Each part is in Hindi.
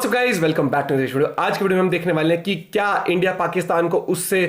WhatsApp guys, welcome back to this video. आज की वीडियो में हम देखने वाले हैं कि क्या इंडिया पाकिस्तान को उससे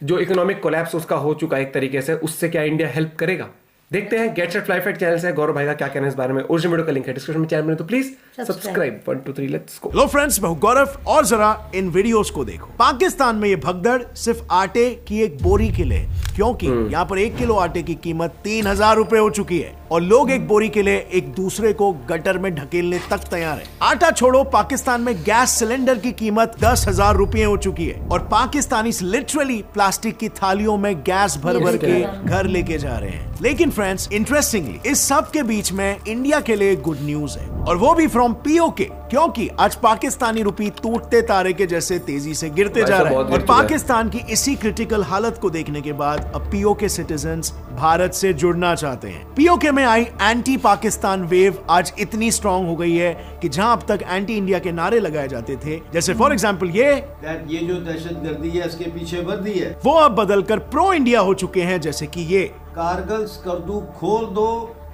जो इकोनॉमिक कोलैप्स उसका हो चुका है एक तरीके से, उससे क्या इंडिया हेल्प करेगा। देखते हैं। Get set fly fight channel से गौरव भाई का क्या कहना है इस बारे में। ओरिजिनल वीडियो का लिंक है डिस्क्रिप्शन में, चैनल में, तो please subscribe. 1 2 3 let's go. Hello friends, मैं हूं गौरव और जरा इन वीडियोस को देखो। पाकिस्तान में ये भगदड़ सिर्फ आटे की एक बोरी के लिए, क्योंकि यहाँ पर 1 किलो आटे की कीमत 3000 रुपए हो चुकी है और लोग एक बोरी के लिए एक दूसरे को गटर में ढकेलने तक तैयार है। आटा छोड़ो, पाकिस्तान में गैस सिलेंडर की कीमत 10,000 रुपए हो चुकी है और पाकिस्तानी लिटरली प्लास्टिक की थालियों में गैस भर भर के घर लेके जा रहे हैं। लेकिन फ्रेंड्स, इंटरेस्टिंगली इस सब के बीच में इंडिया के लिए गुड न्यूज है, और वो भी फ्रॉम पीओके, क्योंकि आज पाकिस्तानी रुपी टूटते तारे के जैसे तेजी से गिरते जा रहे हैं। और पाकिस्तान की इसी क्रिटिकल हालत को देखने के बाद अब पीओके सिटीजन्स भारत से जुड़ना चाहते हैं। पीओके में आई एंटी पाकिस्तान वेव आज इतनी स्ट्रांग हो गई है कि जहां अब तक एंटी इंडिया के नारे लगाए जाते थे, जैसे फॉर एग्जांपल ये जो दहशतगर्दी है इसके पीछे वर्दी है, वो अब बदलकर प्रो इंडिया हो चुके हैं, जैसे कि ये कारगिल स्कर्दू खोल दो,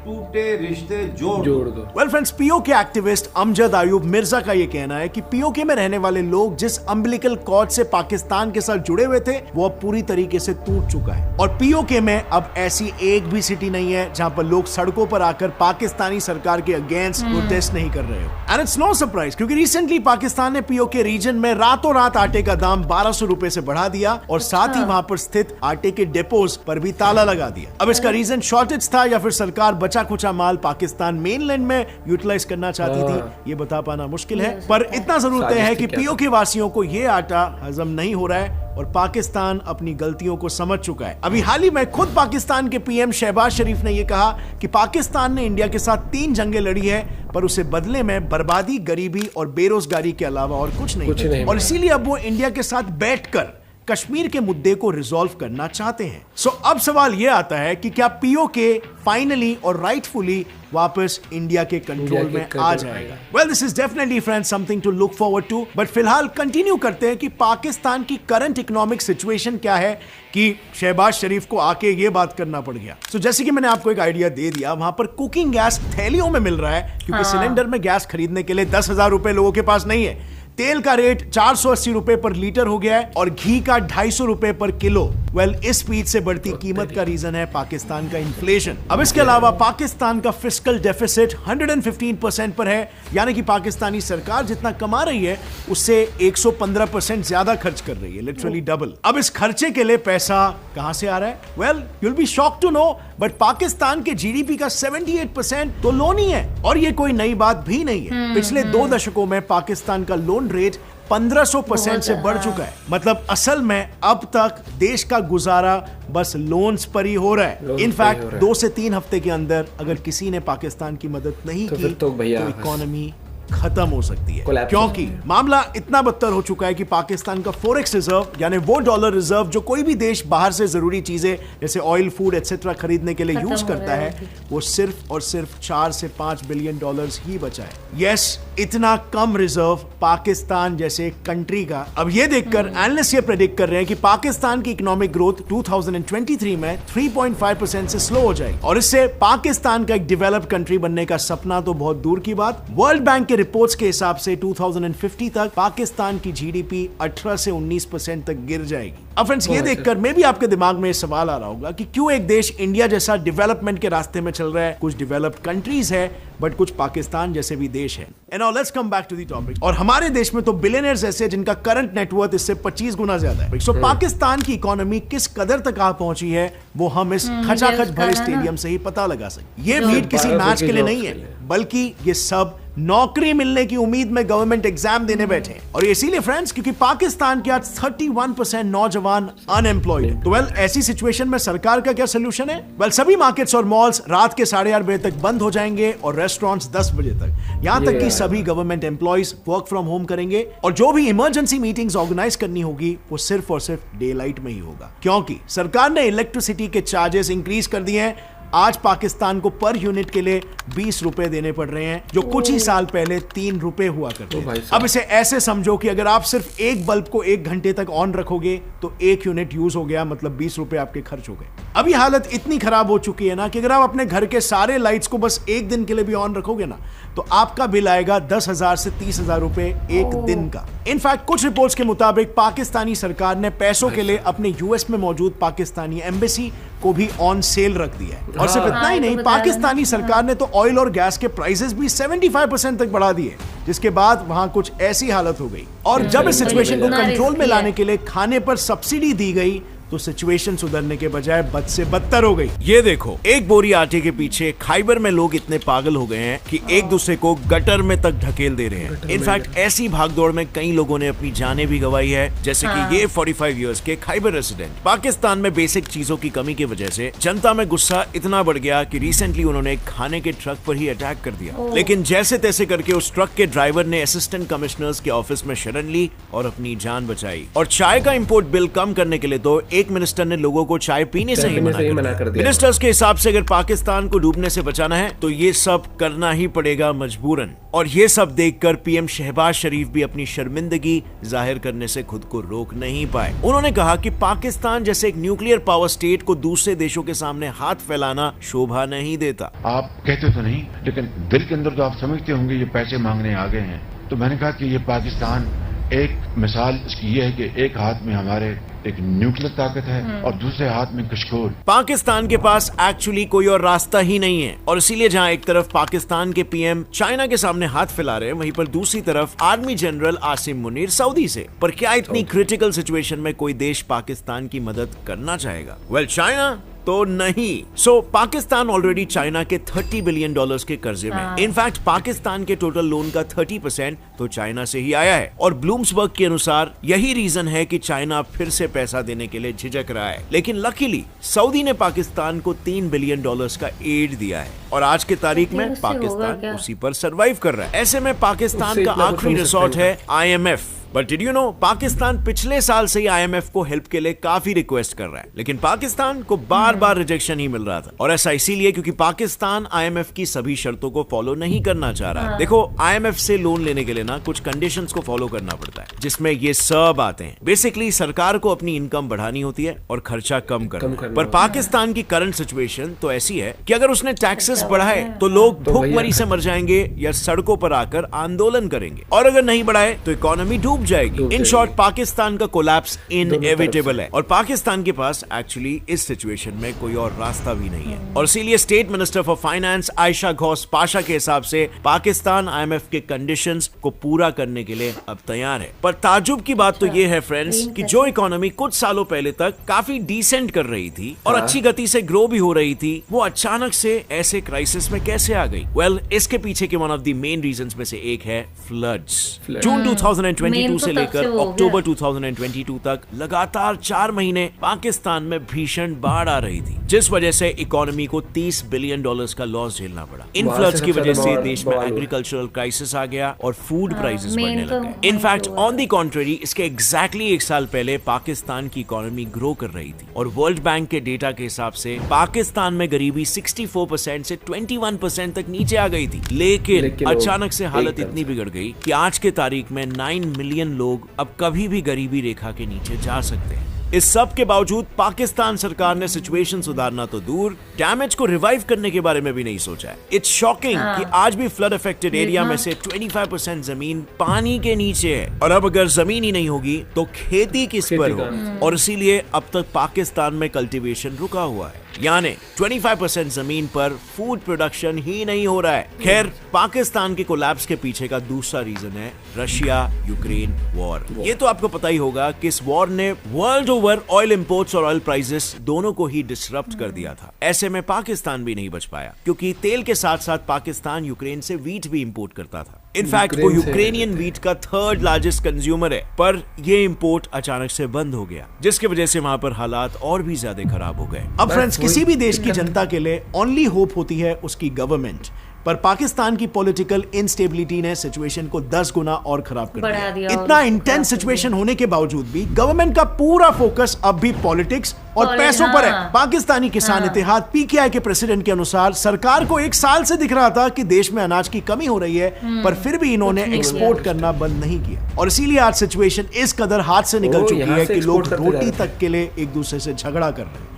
टूटे रिश्ते जोड़ दो। Well friends, PoK activist Amjad Ayub Mirza का ये कहना है कि पीओके में रहने वाले लोग जिस अम्बिलिकल कॉर्ड से पाकिस्तान के साथ जुड़े हुए थे वो अब पूरी तरीके से टूट चुका है और पीओके में अब ऐसी एक भी सिटी नहीं है जहां पर लोग सड़कों पर आकर पाकिस्तानी सरकार के अगेंस्ट प्रोटेस्ट नहीं कर रहे हो। एंड इट्स नो सरप्राइज, क्योंकि रिसेंटली पाकिस्तान ने पीओके रीजन में रातों रात आटे का दाम 1200 रुपए से बढ़ा दिया और साथ ही वहां पर स्थित आटे के डिपोज पर भी ताला लगा दिया। अब इसका रीजन शॉर्टेज था या फिर सरकार बचा खुचा माल पाकिस्तान मेनलैंड में यूटिलाइज करना चाहती थी, ये बता पाना मुश्किल है, पर इतना जरूर तय है कि पीओके वासियों को ये आटा हजम नहीं हो रहा है और पाकिस्तान अपनी गलतियों को समझ चुका है। अभी हाल ही में खुद पाकिस्तान के पीएम शहबाज शरीफ ने यह कहा कि पाकिस्तान ने इंडिया के साथ 3 जंगें लड़ी है, पर उसे बदले में बर्बादी, गरीबी और बेरोजगारी के अलावा और कुछ नहीं। और इसीलिए अब वो इंडिया के साथ बैठकर कश्मीर के मुद्दे को रिजॉल्व करना चाहते हैं। सो अब सवाल यह आता है कि क्या पीओके फाइनली और राइटफुली वापस इंडिया के कंट्रोल में आ जाएगा। Well, this is definitely friends something to look forward to, but फिलहाल कंटिन्यू करते हैं कि पाकिस्तान की करंट इकोनॉमिक सिचुएशन क्या है कि शहबाज शरीफ को आके ये बात करना पड़ गया। सो जैसे कि मैंने आपको एक आइडिया दे दिया, वहां पर कुकिंग गैस थैलियों में मिल रहा है, क्योंकि सिलेंडर में गैस खरीदने के लिए 10,000 रुपए लोगों के पास नहीं है। तेल का रेट 480 रुपए पर लीटर हो गया है और घी का 250 रुपए पर किलो। वेल, इस स्पीड से बढ़ती कीमत का रीजन है पाकिस्तान का इन्फ्लेशन। अब इसके अलावा पाकिस्तान का फिस्कल डेफिसिट 115% पर है, यानी कि पाकिस्तानी सरकार जितना कमा रही है उससे 115% ज्यादा खर्च कर रही है, लिटरली डबल। अब इस खर्चे के लिए पैसा कहां से आ रहा है? Well, you will be shocked to know, but Pakistan के जीडीपी का 78% तो लोन ही है, और ये कोई नई बात भी नहीं है। पिछले 2 दशकों में पाकिस्तान का लोन रेट 1500% से बढ़ चुका है। मतलब असल में अब तक देश का गुजारा बस लोन्स पर ही हो रहा है। इनफैक्ट 2 से 3 हफ्ते के अंदर अगर किसी ने पाकिस्तान की मदद नहीं की तो इकोनॉमी खत्म हो सकती है, क्योंकि मामला इतना बदतर हो चुका है कि पाकिस्तान का फॉरेक्स रिजर्व, यानी वो डॉलर रिजर्व जो कोई भी देश बाहर से जरूरी चीजें जैसे ऑयल, फूड एटसेट्रा खरीदने के लिए यूज करता है, वो सिर्फ और सिर्फ 4 से 5 बिलियन डॉलर्स ही बचा है। यस, इतना कम रिजर्व पाकिस्तान जैसे कंट्री का। अब ये देखकर एनालिस्ट ये प्रेडिक्ट कर रहे हैं कि पाकिस्तान की इकोनॉमिक ग्रोथ 2023 में 3.5% से स्लो हो जाएगी और इससे पाकिस्तान का एक डेवलप्ड कंट्री बनने का सपना तो बहुत दूर की बात। वर्ल्ड बैंक के रिपोर्ट्स के हिसाब से 2050 तक पाकिस्तान की जीडीपी 18 से 19% तक गिर जाएगी। अब फ्रेंड्स, ये देखकर मे भी आपके दिमाग में सवाल आ रहा होगा कि क्यों एक देश इंडिया जैसा डेवलपमेंट के रास्ते में चल रहा है। कुछ डेवलप्ड कंट्रीज है, बट कुछ पाकिस्तान जैसे भी देश है। And now let's come back to the topic. और हमारे देश में तो बिलियनर्स ऐसे जिनका करंट नेटवर्थ इससे 25 गुना ज्यादा है। सो पाकिस्तान की इकोनॉमी किस कदर तक आ पहुंची है वो हम इस खचाखच भरे स्टेडियम से ही पता लगा सकते। ये भीड़ किसी मैच के लिए नहीं है, बल्कि ये सब नौकरी मिलने की उम्मीद में गवर्नमेंट एग्जाम देने बैठे हैं। और इसीलिए फ्रेंड्स, क्योंकि पाकिस्तान के आज 31% नौजवान अनएम्प्लॉयड है। तो वेल, ऐसी सिचुएशन में सरकार का क्या सोल्यूशन है? वेल, सभी मार्केट्स और मॉल्स रात के 8:30 बजे तक बंद हो जाएंगे और रेस्टोरेंट्स 10 बजे तक। यहां तक कि सभी government employees work from home करेंगे और जो भी इमरजेंसी मीटिंग्स ऑर्गेनाइज करनी होगी वो सिर्फ और सिर्फ डे लाइट में ही होगा, क्योंकि सरकार ने इलेक्ट्रिसिटी के चार्जेस इंक्रीज कर दिए हैं आज पाकिस्तान को पर यूनिट के लिए 20 रुपए देने पड़ रहे हैं, जो कुछ ही साल पहले 3 रुपए हुआ करते थे। अब इसे ऐसे समझो कि अगर आप सिर्फ एक बल्ब को 1 घंटे तक ऑन रखोगे तो 1 यूनिट यूज हो गया, मतलब 20 रुपए आपके खर्च हो गए। अभी हालत इतनी खराब हो चुकी है ना कि अगर आप अपने घर के सारे लाइट्स को बस 1 दिन के लिए भी ऑन रखोगे ना तो आपका बिल आएगा 10,000 से 30,000 रुपए एक दिन का। इनफैक्ट कुछ रिपोर्ट्स के मुताबिक पाकिस्तानी सरकार ने पैसों के लिए अपने यूएस में मौजूद पाकिस्तानी एम्बेसी को भी ऑन सेल रख दिया है। और सिर्फ इतना ही नहीं, पाकिस्तानी सरकार ने तो ऑयल और गैस के प्राइसेस भी 75% तक बढ़ा दिए, जिसके बाद वहां कुछ ऐसी हालत हो गई। और जब इस सिचुएशन को कंट्रोल में लाने के लिए खाने पर सब्सिडी दी गई तो सिचुएशन सुधरने के बजाय बद से बदतर हो गई। ये देखो, एक बोरी आटे के पीछे खैबर में लोग इतने पागल हो गए हैं कि एक दूसरे को गटर में तक ढकेल दे रहे हैं। इनफैक्ट ऐसी भागदौड़ में कई लोगों ने अपनी जानें भी गंवाई है, जैसे कि ये 45 इयर्स के खैबर रेसिडेंट। पाकिस्तान में बेसिक चीजों की कमी की वजह से जनता में गुस्सा इतना बढ़ गया कि रिसेंटली उन्होंने खाने के ट्रक पर ही अटैक कर दिया। लेकिन जैसे तैसे करके उस ट्रक के ड्राइवर ने असिस्टेंट कमिश्नर्स के ऑफिस में शरण ली और अपनी जान बचाई। और चाय का इंपोर्ट बिल कम करने के लिए तो एक मिनिस्टर ने लोगों को चाय पीने से ही मना कर दिया। मिनिस्टर्स के हिसाब से अगर पाकिस्तान को डूबने से बचाना है तो ये सब करना ही पड़ेगा मजबूरन। और ये सब देखकर पीएम शहबाज शरीफ भी अपनी शर्मिंदगी जाहिर करने से खुद को रोक नहीं पाए। उन्होंने कहा कि पाकिस्तान जैसे एक न्यूक्लियर पावर स्टेट को दूसरे देशों के सामने हाथ फैलाना शोभा नहीं देता। आप कहते तो नहीं, लेकिन दिल के अंदर तो आप समझते होंगे ये पैसे मांगने आ गए हैं। तो मैंने कहा कि ये पाकिस्तान एक मिसाल इसकी ये है कि एक हाथ में हमारे एक न्यूक्लियर ताकत है और दूसरे हाथ में कशकोल। पाकिस्तान के पास एक्चुअली कोई और रास्ता ही नहीं है। और इसीलिए जहां एक तरफ पाकिस्तान के पीएम चाइना के सामने हाथ फैला रहे हैं, वहीं पर दूसरी तरफ army general Asim Munir Saudi से। पर क्या इतनी क्रिटिकल सिचुएशन में कोई देश पाकिस्तान की मदद करना चाहेगा? वेल, चाइना तो नहीं। सो पाकिस्तान ऑलरेडी चाइना के $30 बिलियन के कर्जे में। इनफैक्ट पाकिस्तान के टोटल लोन का 30% तो चाइना से ही आया है। और ब्लूम्सबर्ग के अनुसार यही रीजन है कि चाइना फिर से पैसा देने के लिए झिझक रहा है। लेकिन लकीली सऊदी ने पाकिस्तान को $3 बिलियन का एड दिया है और आज की तारीख में पाकिस्तान उसी पर सर्वाइव कर रहा है। ऐसे में पाकिस्तान का आखिरी रिसोर्ट है IMF। But did you know, Pakistan पिछले साल से ही IMF को हेल्प के लिए काफी रिक्वेस्ट कर रहा है, लेकिन पाकिस्तान को बार बार रिजेक्शन ही मिल रहा था। और ऐसा इसीलिए क्योंकि पाकिस्तान IMF की सभी शर्तों को फॉलो नहीं करना चाह रहा है। देखो, IMF से लोन लेने के लिए ना कुछ कंडीशंस को फॉलो करना पड़ता है, जिसमें ये सब आते हैं। बेसिकली सरकार को अपनी इनकम बढ़ानी होती है और खर्चा कम करना। पर पाकिस्तान की करंट सिचुएशन तो ऐसी है कि अगर उसने टैक्सेस बढ़ाए तो लोग भूखमरी से मर जाएंगे या सड़कों पर आकर आंदोलन करेंगे, और अगर नहीं बढ़ाए तो इकोनॉमी डूब जाएगी। इन शॉर्ट, पाकिस्तान का कोलैप्स इनएविटेबल है और पाकिस्तान के पास एक्चुअली इस सिचुएशन में कोई और रास्ता भी नहीं है। और इसीलिए state minister for finance Ayesha Ghosh Pasha के हिसाब से पाकिस्तान IMF के कंडीशंस को पूरा करने के लिए अब तैयार है। पर ताजुब की बात तो ये है फ्रेंड्स कि जो इकोनॉमी कुछ सालों पहले तक काफी डिसेंट कर रही थी और अच्छी गति से ग्रो भी हो रही थी, वो अचानक से ऐसे क्राइसिस में कैसे आ गई? वेल, इसके पीछे के one of the main reasons में से एक है फ्लड्स। जून 2022 से लेकर अक्टूबर 2022 तक लगातार 4 महीने पाकिस्तान में भीषण बाढ़ आ रही थी, जिस वजह से इकोनॉमी को $30 बिलियन का लॉस झेलना पड़ा। इन फ्लड्स की वजह से देश में एग्रीकल्चरल क्राइसिस आ गया और फूड प्राइसेस बढ़ने लग गए। इनफैक्ट ऑन द कॉन्ट्ररी, इसके एग्जैक्टली 1 साल पहले पाकिस्तान की इकोनॉमी ग्रो कर रही थी और वर्ल्ड बैंक के डेटा के हिसाब से पाकिस्तान में गरीबी 64% से 21% तक नीचे आ गई थी। लेकिन अचानक से हालत इतनी बिगड़ गई कि आज के तारीख में 9 मिलियन लोग अब कभी भी गरीबी रेखा के नीचे जा सकते हैं। इस सब के बावजूद पाकिस्तान सरकार ने सिचुएशन सुधारना तो दूर, डैमेज को रिवाइव करने के बारे में भी नहीं सोचा है। इट्स शॉकिंग कि आज भी फ्लड अफेक्टेड एरिया में से 25% जमीन पानी के नीचे है। और अब अगर जमीन ही नहीं होगी तो खेती किस पर हो? और इसीलिए अब तक पाकिस्तान में कल्टीवेशन रुका हुआ है, यानी 25% जमीन पर फूड प्रोडक्शन ही नहीं हो रहा है। खैर, पाकिस्तान के कोलैप्स के पीछे का दूसरा रीजन है रशिया यूक्रेन वॉर। ये तो आपको पता ही होगा कि इस वॉर ने वर्ल्ड ओवर ऑयल इंपोर्ट्स और ऑयल प्राइसेस दोनों को ही डिसरप्ट कर दिया था। ऐसे में पाकिस्तान भी नहीं बच पाया, क्योंकि तेल के साथ साथ पाकिस्तान यूक्रेन से व्हीट भी इंपोर्ट करता था। इनफैक्ट वो यूक्रेनियन व्हीट का 3rd लार्जेस्ट कंज्यूमर है, पर ये इंपोर्ट अचानक से बंद हो गया, जिसकी वजह से वहां पर हालात और भी ज्यादा खराब हो गए। अब फ्रेंड्स, किसी भी देश की जनता के लिए ओनली होप होती है उसकी गवर्नमेंट। पर पाकिस्तान की पॉलिटिकल इंस्टेबिलिटी ने सिचुएशन को 10 गुना और खराब कर बढ़ा दिया और इतना खराब इंटेंस कर सिचुएशन होने के बावजूद भी गवर्नमेंट का पूरा फोकस अब भी पॉलिटिक्स और पैसों पर है। पाकिस्तानी किसान इत्तेहाद पीकेआई के प्रेसिडेंट के अनुसार सरकार को 1 साल से दिख रहा था कि देश में अनाज की कमी हो रही है, पर फिर भी इन्होंने एक्सपोर्ट करना बंद नहीं किया और इसीलिए आज सिचुएशन इस कदर हाथ से निकल चुकी यहाँ है से कि लोग export करते जा रोटी रहे तक के लिए एक दूसरे से झगड़ा कर रहे हैं।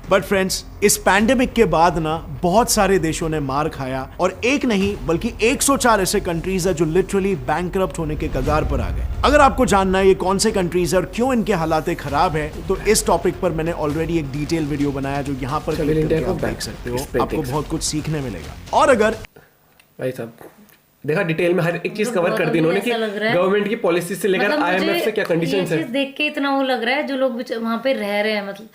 बट फ्रेंड्स, इस पैंडेमिक के बाद ना बहुत सारे देशों ने मार खाया और एक नहीं बल्कि 104 ऐसे कंट्रीज है जो लिटरली बैंकरप्ट होने के कगार पर आ गए। अगर आपको जानना है ये कौन से कंट्रीज है और क्यों इनके हालात खराब है, तो इस टॉपिक पर मैंने ऑलरेडी एक डिटेल वीडियो बनाया जो यहाँ पर क्लिक इंडिया करके को आप देख सकते हो। इस पे आपको देख बहुत कुछ सीखने मिलेगा। और अगर भाई साहब देखा डिटेल में हर एक चीज कवर कर दी इन्होंने कि गवर्नमेंट की पॉलिसी से लेकर मतलब आईएमएफ से क्या कंडीशंस ये है। चीज देख के इतना वो लग रहा है जो लोग वहां पे रह रहे हैं, मतलब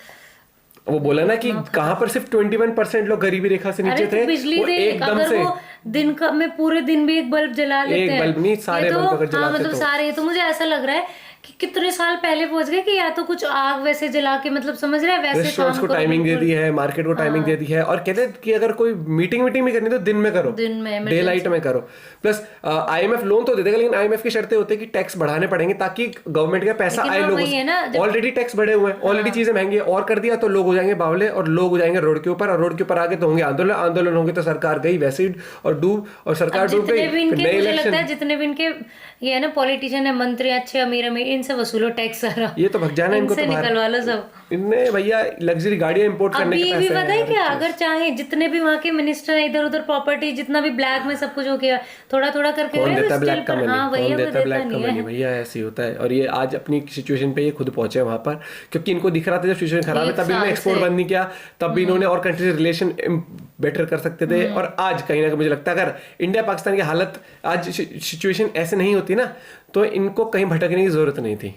वो बोला ना कि कहां पर सिर्फ 21% लोग गरीबी रेखा से नीचे अरे थे, तो बिजली वो दे, एकदम अगर से वो दिन का में पूरे दिन भी एक बल्ब जला लेते हैं, बल्ब नहीं, सारे ये तो, बल्ब अगर हाँ, जलाते मतलब तो। सारे। तो मुझे ऐसा लग रहा है कि कितने साल पहले पहुंच गए कि या तो कुछ आग वैसे जला के, मतलब समझ रहे हैं वैसे रेस्टोरेंट्स काम को करो टाइमिंग दे बिल्कुल। दी है, मार्केट को टाइमिंग दे दी है और कहते हैं कि अगर कोई मीटिंग भी करनी तो दिन में करो, दिन में डे लाइट में करो। प्लस आईएमएफ लोन तो दे देगा, लेकिन आईएमएफ की शर्तें होती है कि टैक्स बढ़ाने पड़ेंगे ताकि गवर्नमेंट का पैसा लेकिन आए वो लोगों वही है ना, से। जब- ऑलरेडी टैक्स बढ़े हुए हैं, ऑलरेडी चीजें महंगी है, और कर दिया तो लोग हो जाएंगे बावले और लोग हो जाएंगे रोड के ऊपर, और रोड के ऊपर आगे तो होंगे आंदोलन, आंदोलन होंगे तो सरकार गई वैसे ही और डूब, और सरकार डूब जितने गई, भी फिर इनके, नए मुझे लगता है इलेक्शन। जितने भी इनके ये है ना पॉलिटिशियन है, मंत्री अच्छे अमीर अमीर, इनसे वसूलो टैक्स सारा। ये तो भग जाना है इनको इनसे तो बाहर। निकलवा लो सब। इनने भैया लग्जरी गाड़ियां इंपोर्ट करने अभी के ये भी पैसे पता है हैं, क्या, हर अगर चाहे जितने भी वहाँ के मिनिस्टर हैं, इधर उधर प्रॉपर्टी जितना भी ब्लैक में सब कुछ हो गया, थोड़ा थोड़ा करके कौन हो रहा है, देता still ब्लैक का पर- मनी, हाँ वही कौन है, वो देता ब्लैक का नहीं मनी है। भैया, ऐसे ही होता है। और ये आज अपनी सिचुएशन पे ये खुद पहुंचे वहां पर, क्योंकि इनको दिख रहा था जब सिचुएशन खराब है एक तब इन्होंने साल एक्सपोर्ट से। बंद नहीं किया, तब भी इन्होंने और कंट्री से रिलेशन बेटर कर सकते थे। और आज कहीं ना कहीं मुझे लगता है अगर इंडिया पाकिस्तान की हालत आज सिचुएशन ऐसे नहीं होती ना, तो इनको कहीं भटकने की जरूरत नहीं थी।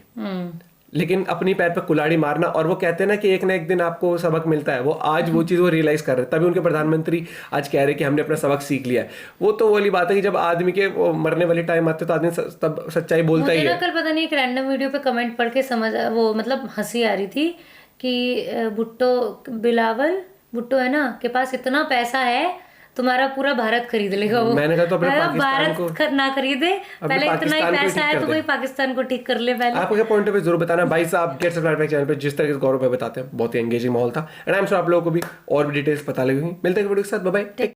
लेकिन अपनी पैर पर कुल्हाड़ी मारना, और वो कहते हैं ना कि एक ना एक दिन आपको सबक मिलता है, वो आज वो चीज़ वो रियलाइज कर रहे हैं। तभी उनके प्रधानमंत्री आज कह रहे हैं कि हमने अपना सबक सीख लिया है। वो तो वाली बात है कि जब आदमी के वो मरने वाली टाइम आते तो आदमी तब सच्चाई बोलता ही मुझे ना है। कल पता नहीं एक रैंडम वीडियो पे कमेंट पढ़ के समझ वो मतलब हंसी आ रही थी कि भुट्टो है ना के पास इतना पैसा है, तुम्हारा पूरा भारत खरीद लेगा वो। मैंने कहा तो अपने अगर पाकिस्तान भारत ना खरीदे, पहले इतना ही पाकिस्तान को पैसा ठीक है कर तो दे। वही पाकिस्तान को ठीक कर ले पहले। आपको क्या पॉइंट ऑफ व्यू जरूर बताना भाई साहब। गेट्स ऑफ लाइफ चैनल पे जिस तरह से गौरव भाई बताते हैं, बहुत ही एंगेजिंग माहौल था, एंड आई एम श्योर आप लोगों को भी और भी डिटेल्स पता लगेंगी। मिलते हैं वीडियो के साथ, बाय बाय।